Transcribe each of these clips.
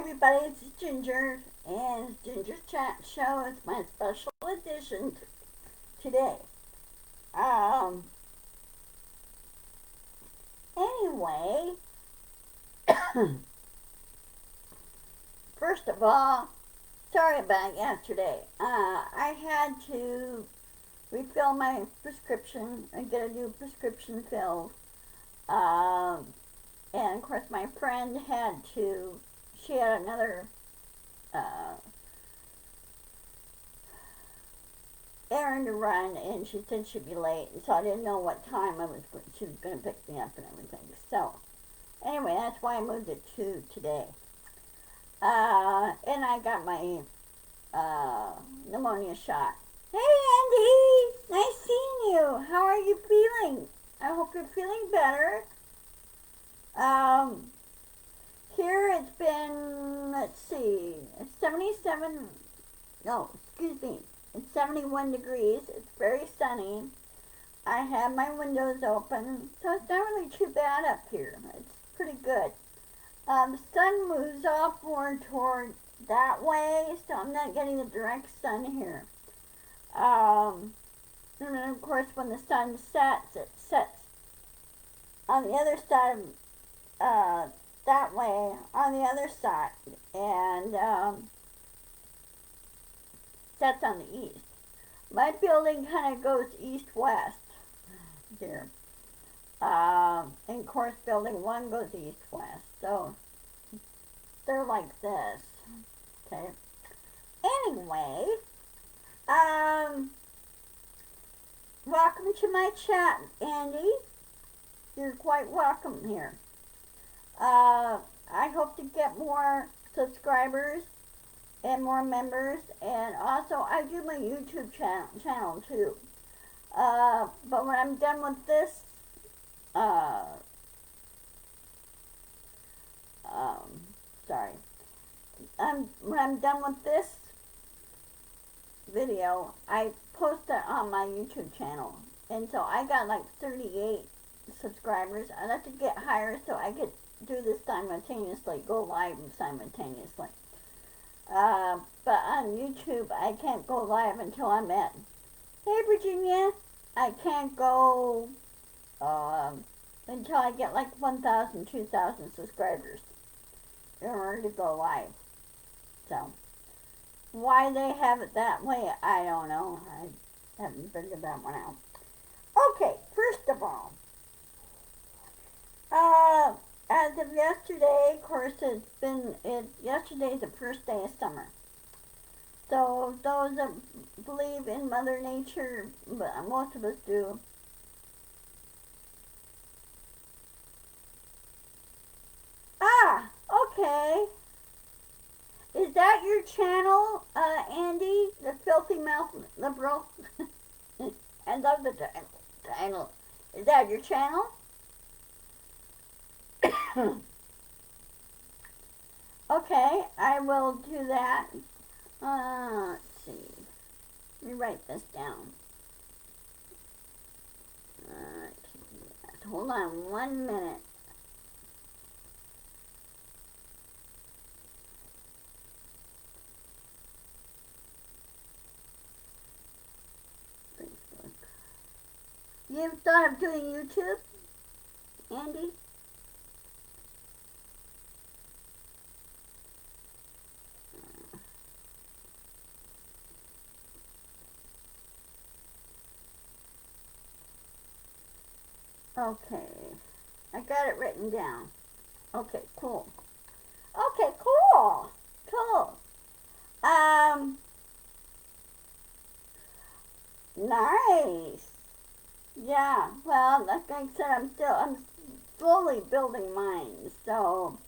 everybody, it's Ginger, and Ginger's Chat Show is my special edition today. Um, anyway, first of all, sorry about yesterday. I had to refill my prescription and get a new prescription filled. And of course my friend she had another uh, errand to run, and she said she'd be late, and so I didn't know what time she was going to pick me up and everything. So anyway, that's why I moved it to today. And I got my pneumonia shot. Hey Andy, nice seeing you. How are you feeling? I hope you're feeling better. Here it's been, let's see, it's 77, no, excuse me, it's 71 degrees. It's very sunny. I have my windows open, so it's not really too bad up here. It's pretty good. The sun moves off more toward that way, so I'm not getting the direct sun here. And then of course when the sun sets, it sets on the other side of, that way on the other side, and sets on the east. My building kind of goes east-west here. And of course building 1 goes east-west, so they're like this. Okay. Anyway, welcome to my chat, Andy. You're quite welcome here. I hope to get more subscribers and more members, and also I do my YouTube channel too. But when I'm done with this, sorry, when I'm done with this video, I post it on my YouTube channel, and so I got like 38 subscribers. I'd like to get higher so I could do this simultaneously, go live simultaneously. But on YouTube, I can't go live until I'm at, hey Virginia, I can't go until I get like 1,000, 2,000 subscribers in order to go live. So, why they have it that way, I don't know. I haven't figured that one out. Okay, first of all, as of yesterday, of course, yesterday's the first day of summer. So those that believe in Mother Nature, but most of us do, okay. Is that your channel, Andy, the Filthy Mouth Liberal? I love the title. Is that your channel? Okay, I will do that. Let's see. Let me write this down. Hold on 1 minute. Facebook. You've thought of doing YouTube, Andy? Okay, I got it written down. Okay, cool. Okay, cool. Nice. Yeah, well, like I said, I'm slowly building mine, so.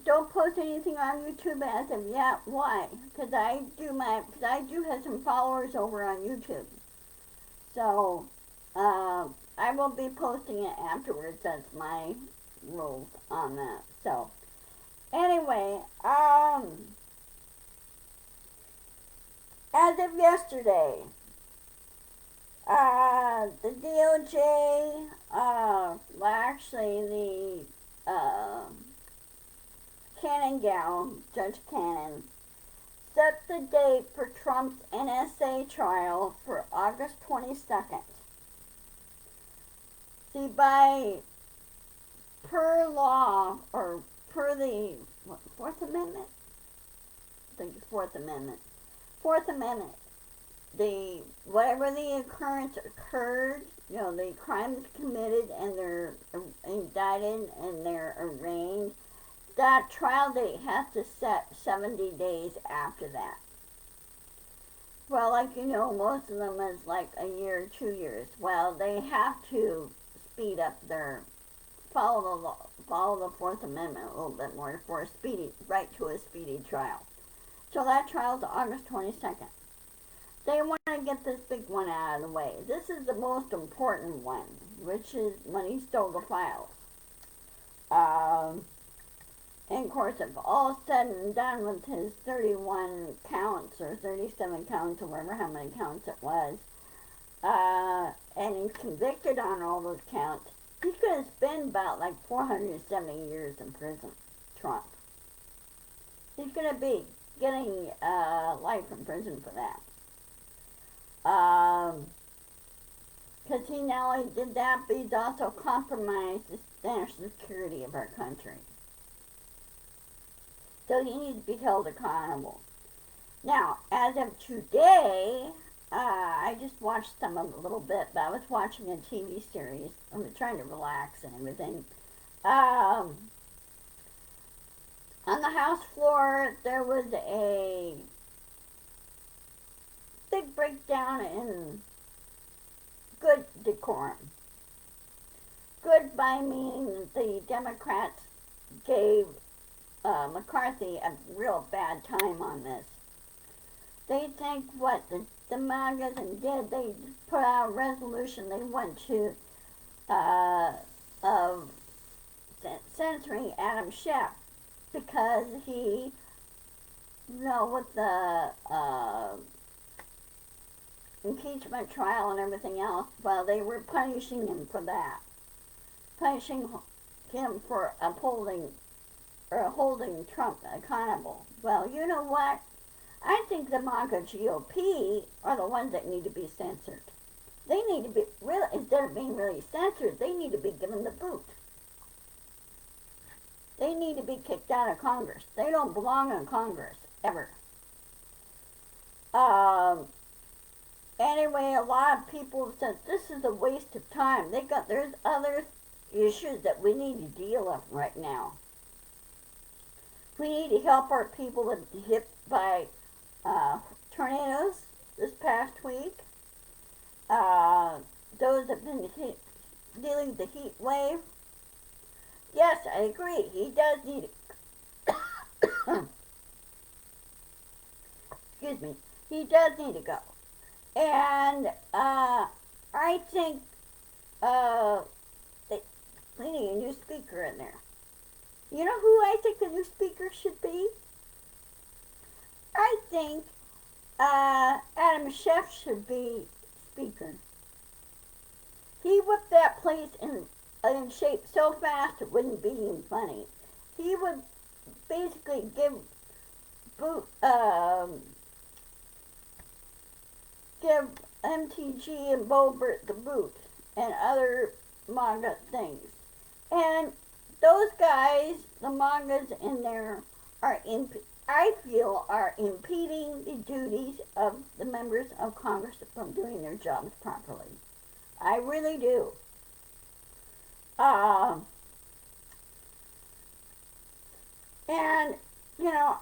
Don't post anything on YouTube as of yet. Why? Because I do have some followers over on YouTube. So, I will be posting it afterwards. That's my rules on that. So, anyway, as of yesterday, the DOJ actually, the Cannon gal, Judge Cannon, set the date for Trump's NSA trial for August 22nd. See, per law, or per the Fourth Amendment? I think it's Fourth Amendment. Fourth Amendment. Whatever the occurrence occurred, the crimes committed and they're indicted and they're arraigned, that trial date has to set 70 days after that. Well, most of them is like a year, 2 years. Well, they have to speed up follow the law, follow the Fourth Amendment a little bit more for right to a speedy trial. So that trial's August 22nd. They want to get this big one out of the way. This is the most important one, which is when he stole the files. And of course, if all said and done with his 31 counts or 37 counts or whatever, how many counts it was, and he's convicted on all those counts, he's going to spend about like 470 years in prison, Trump. He's going to be getting life in prison for that. Because he not only did that, but he's also compromised the national security of our country. So he needs to be held accountable. Now, as of today, I just watched some of it a little bit, but I was watching a TV series. I'm trying to relax and everything. On the House floor, there was a big breakdown in good decorum. Good by meaning the Democrats gave McCarthy a real bad time on this. They think what the MAGAs did, they put out a resolution they went to of censoring Adam Schiff because he, with the impeachment trial and everything else, well, they were punishing him for that. Punishing him for holding Trump accountable. Well, you know what? I think the MAGA GOP are the ones that need to be censored. They need to be, really, instead of being really censored, they need to be given the boot. They need to be kicked out of Congress. They don't belong in Congress, ever. Anyway, a lot of people said this is a waste of time. There's other issues that we need to deal with right now. We need to help our people that were hit by tornadoes this past week. Those that have been dealing with the heat wave. Yes, I agree. He does need to. Excuse me. He does need to go. And I think we need a new speaker in there. You know who I think the new speaker should be? I think Adam Schiff should be speaker. He whipped that place in shape so fast it wouldn't be even funny. He would basically give MTG and Boebert the boot and other MAGA things. And those guys, the MAGAs in there, I feel are impeding the duties of the members of Congress from doing their jobs properly. I really do. And,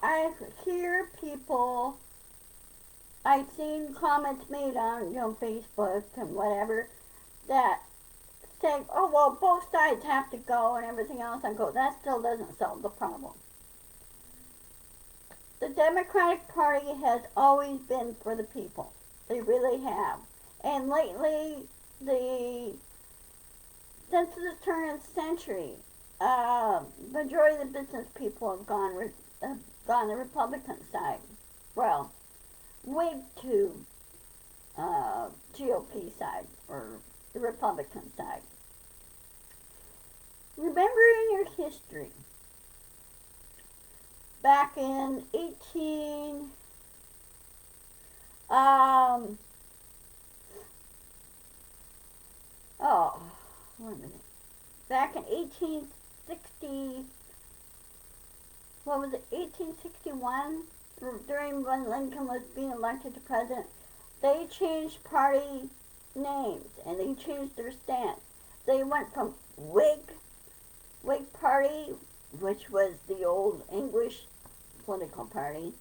I hear people, I've seen comments made on, Facebook and whatever, that say, oh, well, both sides have to go and everything else. I go, that still doesn't solve the problem. The Democratic Party has always been for the people. They really have. And lately, since the turn of the century, majority of the business people have gone the Republican side. Well, Whig to GOP side, or the Republican side. Remember in your history, back in 18, oh, wait a minute. Back in 1860, what was it, 1861, during when Lincoln was being elected to president, they changed party names and they changed their stance. They went from Whig Party, which was the old English political party,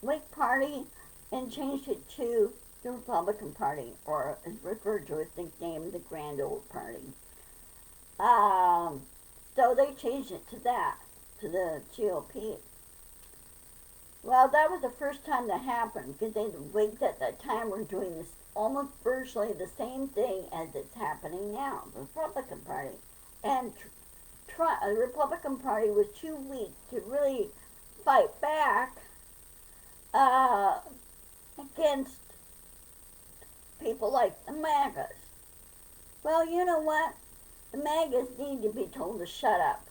Whig Party, and changed it to the Republican Party, or is referred to as the name, the Grand Old Party. So they changed it to that, to the GOP. Well, that was the first time that happened, because the Whigs at that time were doing this almost virtually the same thing as it's happening now, the Republican Party. And the Republican Party was too weak to really fight back against people like the MAGAs. Well, you know what? The MAGAs need to be told to shut up.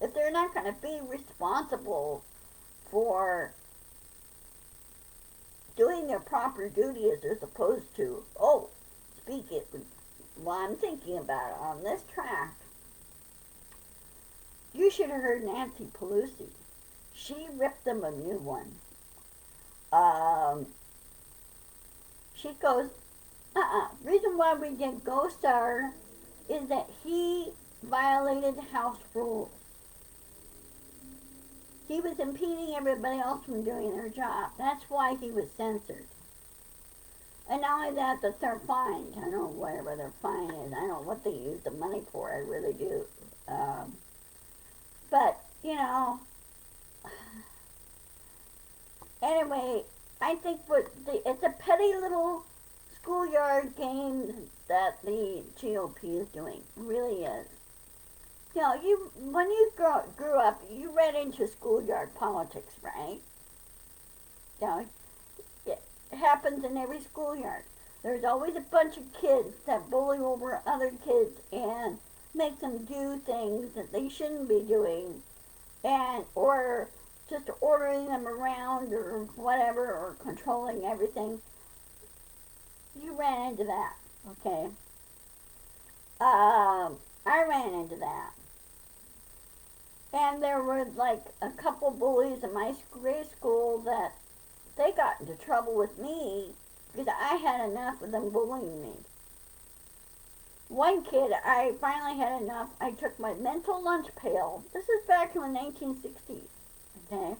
If they're not going to be responsible for doing their proper duty as they're supposed to, speak it while I'm thinking about it on this track. You should have heard Nancy Pelosi. She ripped them a new one. She goes, reason why we didn't Ghost Star is that he violated House rules. He was impeding everybody else from doing their job. That's why he was censored. And not only that, that they're fined. I don't know whatever their fine is. I don't know what they use the money for. I really do. But, anyway, I think it's a petty little schoolyard game that the GOP is doing. It really is. When you grew up, you read into schoolyard politics, right? It happens in every schoolyard. There's always a bunch of kids that bully over other kids and make them do things that they shouldn't be doing, or just ordering them around or whatever, or controlling everything. You ran into that, okay? I ran into that. And there were like a couple bullies in my grade school that they got into trouble with me because I had enough of them bullying me. One kid, I finally had enough. I took my mental lunch pail. This is back in the 1960s, okay?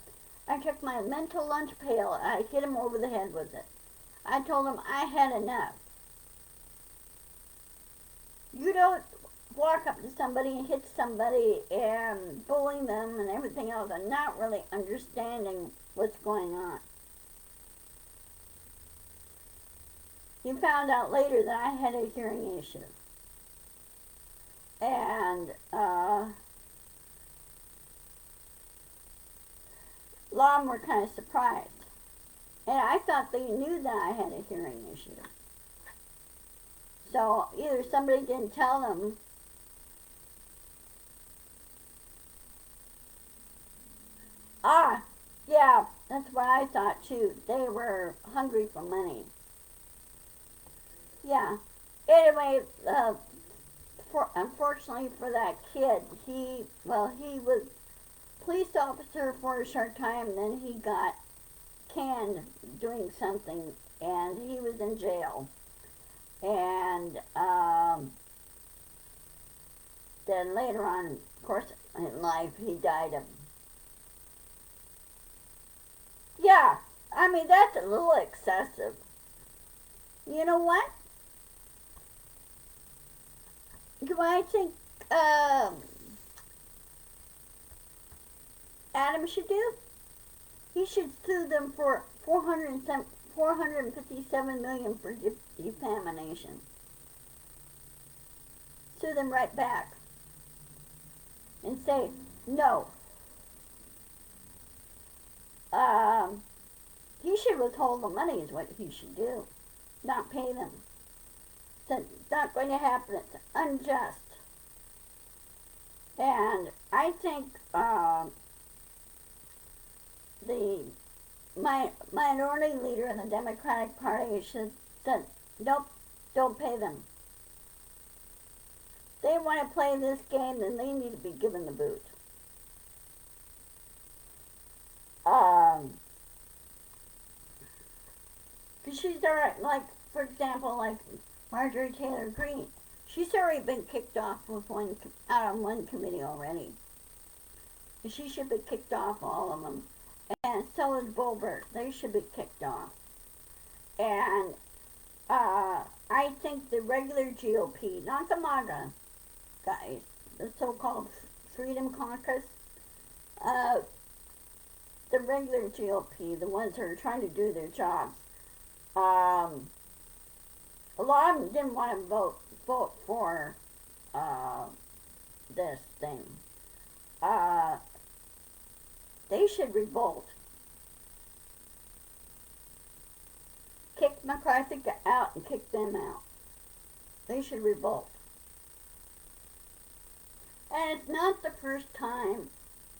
I took my mental lunch pail and I hit him over the head with it. I told him I had enough. You don't walk up to somebody and hit somebody and bully them and everything else and not really understanding what's going on. He found out later that I had a hearing issue. And a lot of them were kind of surprised. And I thought they knew that I had a hearing issue. So either somebody didn't tell them, yeah, that's what I thought too. They were hungry for money. Yeah. Anyway, unfortunately for that kid, he was police officer for a short time, then he got canned doing something, and he was in jail. And then later on, of course, in life, he died of. Yeah, I mean, that's a little excessive. You know what? Do I think Adam should do? He should sue them for $457 million for defamation. Sue them right back and say no. He should withhold the money is what he should do, not pay them. So not going to happen. It's unjust. And I think the minority leader in the Democratic Party should said, nope, don't pay them. If they want to play this game, then they need to be given the boot. Because she's already, like, for example, like Marjorie Taylor Greene, she's already been kicked off out on one committee already. She should be kicked off, all of them. And so is Boebert. They should be kicked off. And I think the regular GOP, not the MAGA guys, the so-called Freedom Caucus, the regular GOP, the ones that are trying to do their jobs, a lot of them didn't want to vote for this thing. They should revolt. Kick McCarthy out and kick them out. They should revolt. And it's not the first time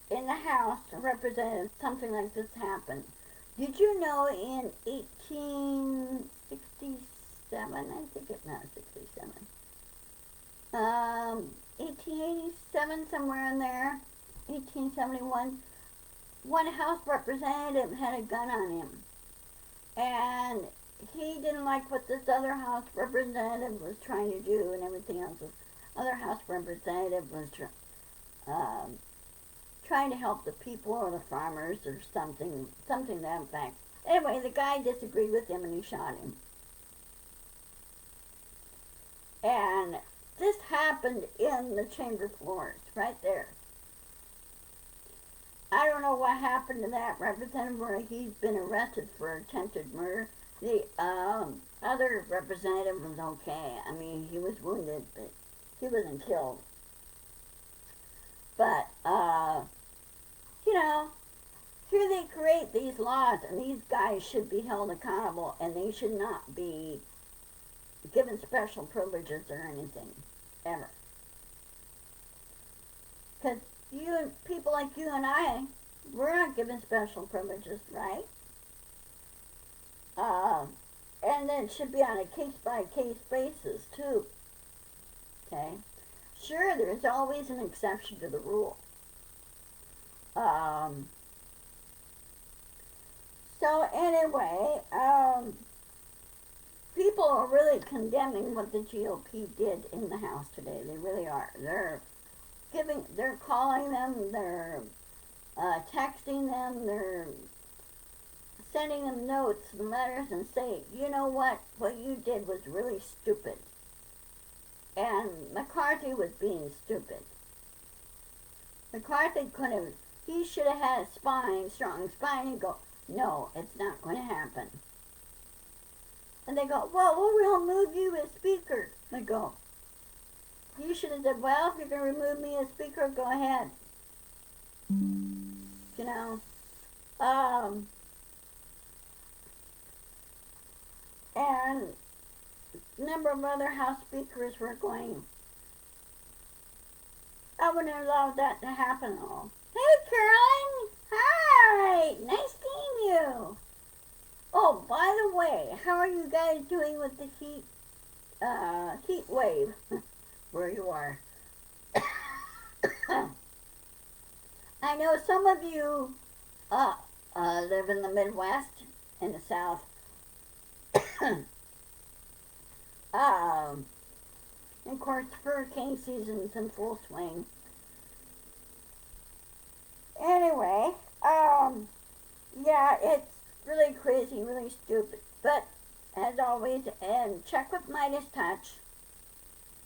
in the House of Representatives something like this happened. Did you know in 1867, I think it's not 67, 1887, somewhere in there, 1871, one House representative had a gun on him. And he didn't like what this other House representative was trying to do and everything else. This other House representative was trying to help the people or the farmers or something to that effect. Anyway, the guy disagreed with him and he shot him. And this happened in the chamber floors, right there. I don't know what happened to that representative where he's been arrested for attempted murder. The other representative was okay. I mean, he was wounded, but he wasn't killed. But, you know, here they create these laws, and these guys should be held accountable, and they should not be given special privileges or anything, ever. Because people like you and I, we're not given special privileges, right? And then it should be on a case-by-case basis, too. Okay? Sure, there's always an exception to the rule. So anyway, people are really condemning what the GOP did in the House today. They really are. They're calling them, they're texting them, they're sending them notes and letters and saying, you know what you did was really stupid. And McCarthy was being stupid. McCarthy he should have had a strong spine, and go, no, it's not going to happen. And they go, well, we'll remove you as speaker. They go, you should have said, well, if you're going to remove me as speaker, go ahead. You know, and a number of other House speakers were going, I wouldn't allow that to happen at all. Hey, Caroline! Hi! Nice seeing you! Oh, by the way, how are you guys doing with the heat wave where you are? I know some of you live in the Midwest, in the South. Of course, hurricane season's in full swing. Anyway, yeah, it's really crazy, really stupid. But, as always, and check with Midas Touch,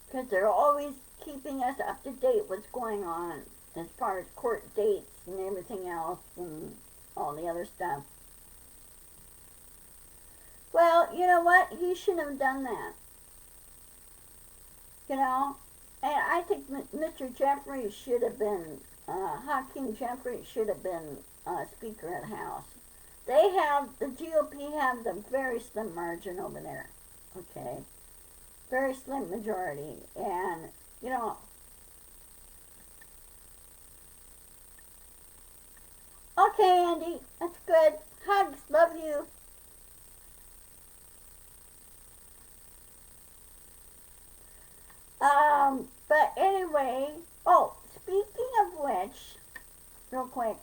because they're always keeping us up to date what's going on as far as court dates and everything else and all the other stuff. Well, you know what? He shouldn't have done that. You know? And I think Mr. Jeffries should have been, Hakeem Jeffries should have been Speaker of the House. The GOP have the very slim margin over there. Okay? very slim majority. And, you know, okay, Andy, that's good. Hugs, love you. But anyway, oh, speaking of which, real quick,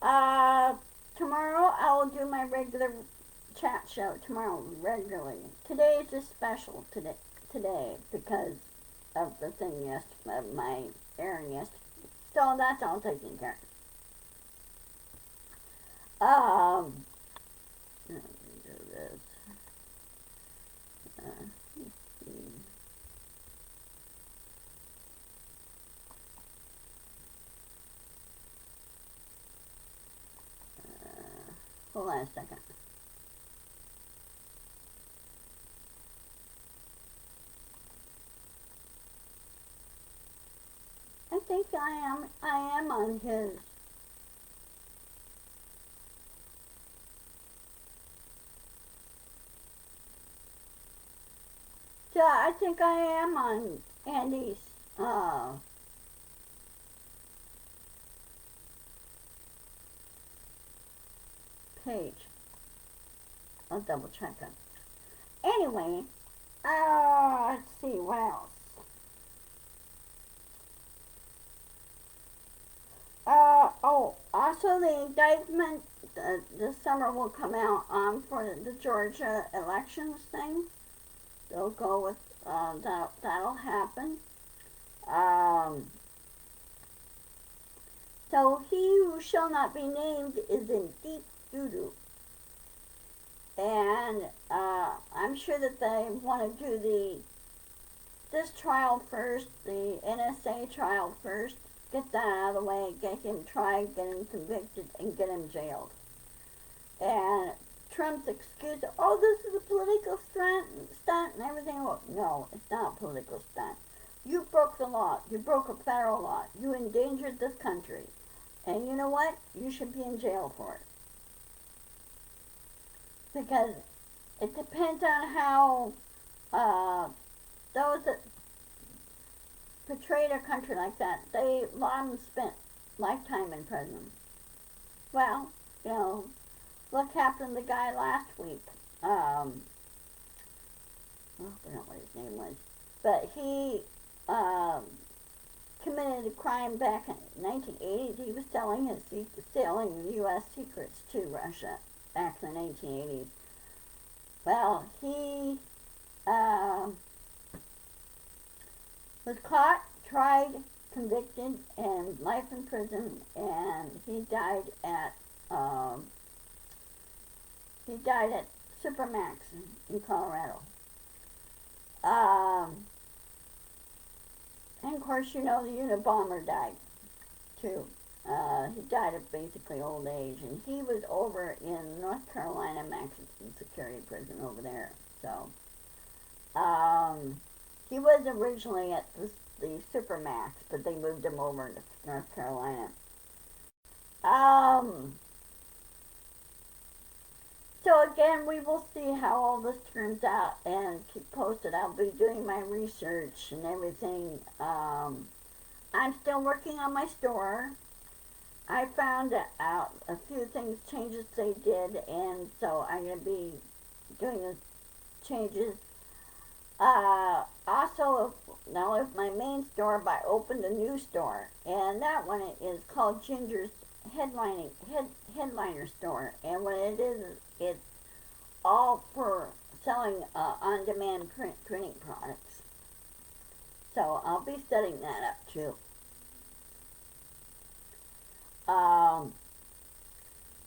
uh, tomorrow I will do my regular chat show tomorrow regularly. Today is just special today because of the thing yesterday, of my errand yesterday. So that's all taken care of. Let me do this. Let's see. Hold on a second. I think I am on his. Yeah, I think I am on Andy's, page. I'll double check it. Anyway, let's see, what else? Also the indictment this summer will come out for the Georgia elections thing. They'll go with, that'll happen. Um, so he who shall not be named is in deep doo-doo. And I'm sure that they want to do this trial first, the NSA trial first, get that out of the way, get him tried, get him convicted, and get him jailed. And Trump's excuse, oh, this is a political stunt and everything. Well, no, it's not a political stunt. You broke the law. You broke a federal law. You endangered this country. And you know what? You should be in jail for it. Because it depends on how those that betrayed our country like that, a lot of them spent lifetime in prison. Well, you know, look happened to the guy last week. I don't know what his name was. But he committed a crime back in the 1980s. He was selling U.S. secrets to Russia back in the 1980s. Well, he was caught, tried, convicted, and life in prison, and he died at Supermax in Colorado. And of course, you know, the Unabomber died too. He died of basically old age, and he was over in North Carolina maximum security prison over there. So, he was originally at the Supermax, but they moved him over to North Carolina. So again, we will see how all this turns out and keep posted. I'll be doing my research and everything. I'm still working on my store. I found out a few changes they did, and so I'm going to be doing the changes. Also, now with my main store, but I opened a new store, and that one is called Ginger's Headliner Store, and what it is it's all for selling on-demand printing products. So I'll be setting that up too.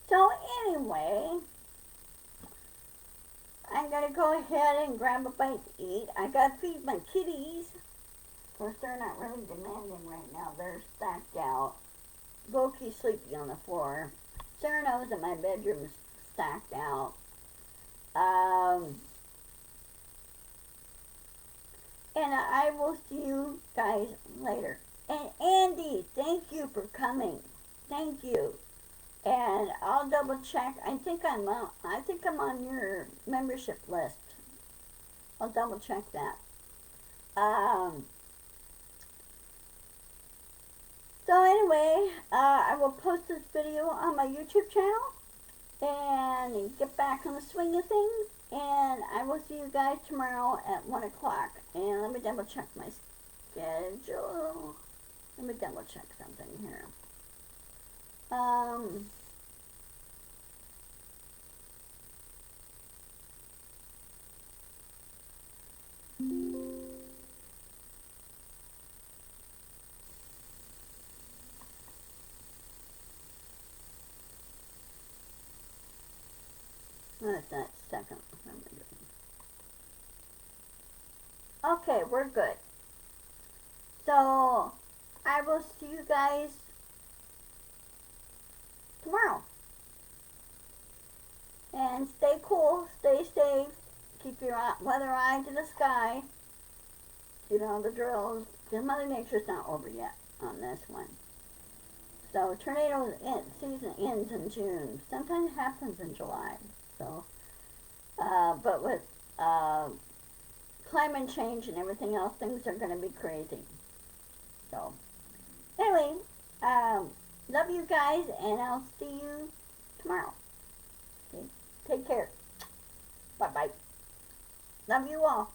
So anyway, I'm going to go ahead and grab a bite to eat. I got to feed my kitties. Of course, they're not really demanding right now. They're stacked out. Loki's sleeping on the floor. Sarah knows that my bedroom is stacked out. And I will see you guys later. And Andy, thank you for coming. Thank you. And I'll double check. I think I'm on your membership list. I'll double check that. Um, so anyway, I will post this video on my YouTube channel and get back on the swing of things. And I will see you guys tomorrow at 1 o'clock. And let me double check my schedule. Let me double check something here. What's that second? Okay, we're good. So, I will see you guys tomorrow. And stay cool, stay safe, keep your weather eye to the sky. You know, the drills. Mother Nature's not over yet on this one. So, tornado season ends in June. Sometimes it happens in July. So, but with climate change and everything else, things are going to be crazy. So, anyway, love you guys, and I'll see you tomorrow. Okay? Take care. Bye-bye. Love you all.